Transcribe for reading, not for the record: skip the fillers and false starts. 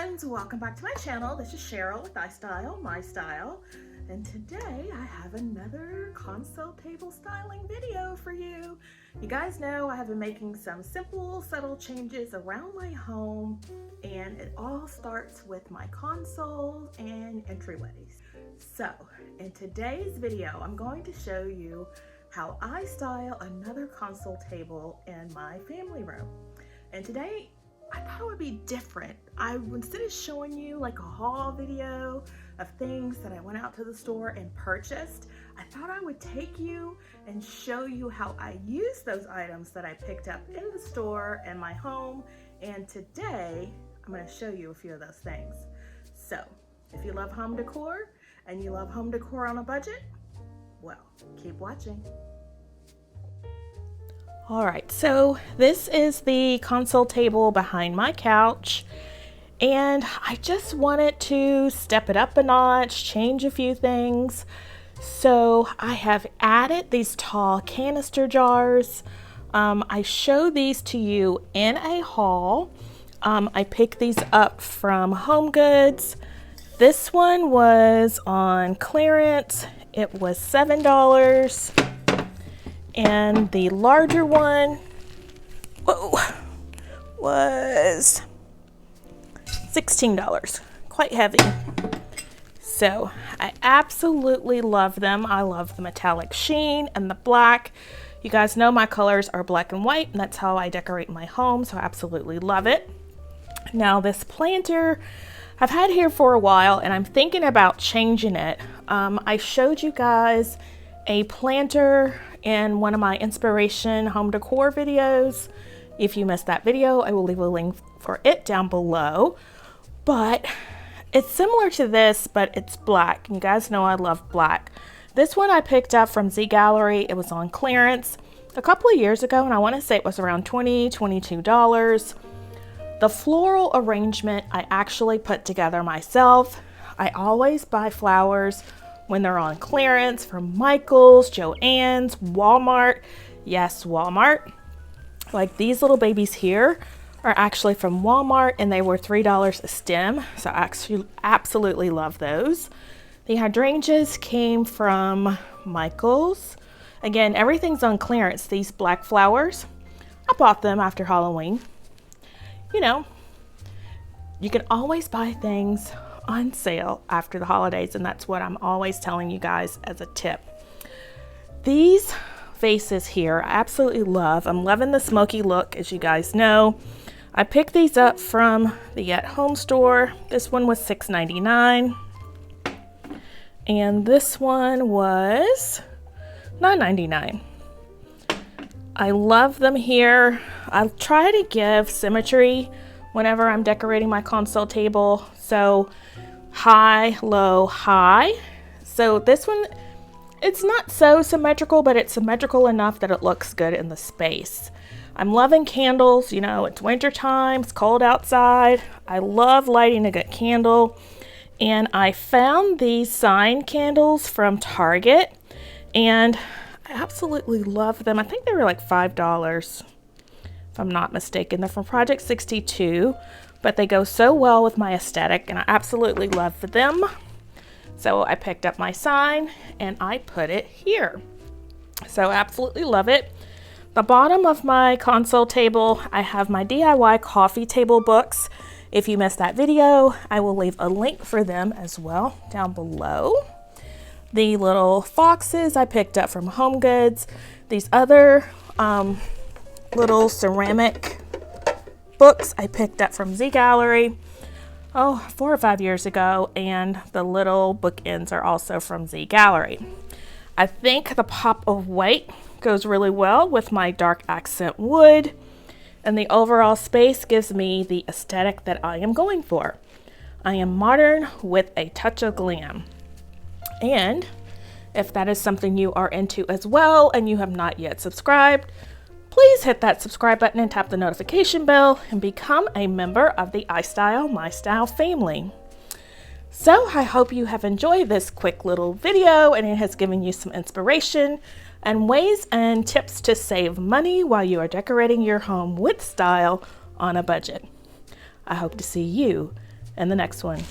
friends, welcome back to my channel. This is Cheryl with iStylEmystyle, and today I have another console table styling video for you. You guys know I have been making some simple, subtle changes around my home, and it all starts with my consoles and entryways. So in today's video, I'm going to show you how I style another console table in my family room. And today I thought it would be different. Instead of showing you like a haul video of things that I went out to the store and purchased, I thought I would take you and show you how I use those items that I picked up in the store and my home. And today I'm going to show you a few of those things. So if you love home decor and you love home decor on a budget, well, keep watching. All right, so this is the console table behind my couch, and I just wanted to step it up a notch, change a few things. So I have added these tall canister jars. I show these to you in a haul. I picked these up from Home Goods. This one was on clearance. It was $7. And the larger one, was $16, quite heavy. So I absolutely love them. I love the metallic sheen and the black. You guys know my colors are black and white, and that's how I decorate my home, so I absolutely love it. Now this planter I've had here for a while, and I'm thinking about changing it. I showed you guys a planter in one of my inspiration home decor videos. If you missed that video, I will leave a link for it down below. But it's similar to this, but it's black. You guys know I love black. This one I picked up from Z Gallery. It was on clearance a couple of years ago, and I want to say it was around $22. The floral arrangement I actually put together myself. I always buy flowers when they're on clearance from Michael's, Joann's, Walmart. Yes, Walmart. Like these little babies here are actually from Walmart, and they were $3 a stem. So I actually absolutely love those. The hydrangeas came from Michael's. Again, everything's on clearance. These black flowers, I bought them after Halloween. You know, you can always buy things on sale after the holidays, and that's what I'm always telling you guys as a tip. These vases here I absolutely love. I'm loving the smoky look, as you guys know. I picked these up from the At Home store. This one was $6.99, and this one was $9.99. I love them here. I try to give symmetry whenever I'm decorating my console table. So high, low, high. So this one, it's not so symmetrical, but it's symmetrical enough that it looks good in the space. I'm loving candles. You know, it's winter time, it's cold outside. I love lighting a good candle. And I found these sign candles from Target, and I absolutely love them. I think they were like $5, if I'm not mistaken. They're from Project 62. But they go so well with my aesthetic, and I absolutely love them. So I picked up my sign and I put it here. So I absolutely love it. The bottom of my console table, I have my DIY coffee table books. If you missed that video, I will leave a link for them as well down below. The little foxes I picked up from Home Goods. These other little ceramic books I picked up from Z Gallery 4 or 5 years ago, and the little bookends are also from Z Gallery. I think the pop of white goes really well with my dark accent wood, and the overall space gives me the aesthetic that I am going for. I am modern with a touch of glam. And if that is something you are into as well and you have not yet subscribed, please hit that subscribe button and tap the notification bell and become a member of the iStylEmystyle family. So I hope you have enjoyed this quick little video, and it has given you some inspiration and ways and tips to save money while you are decorating your home with style on a budget. I hope to see you in the next one.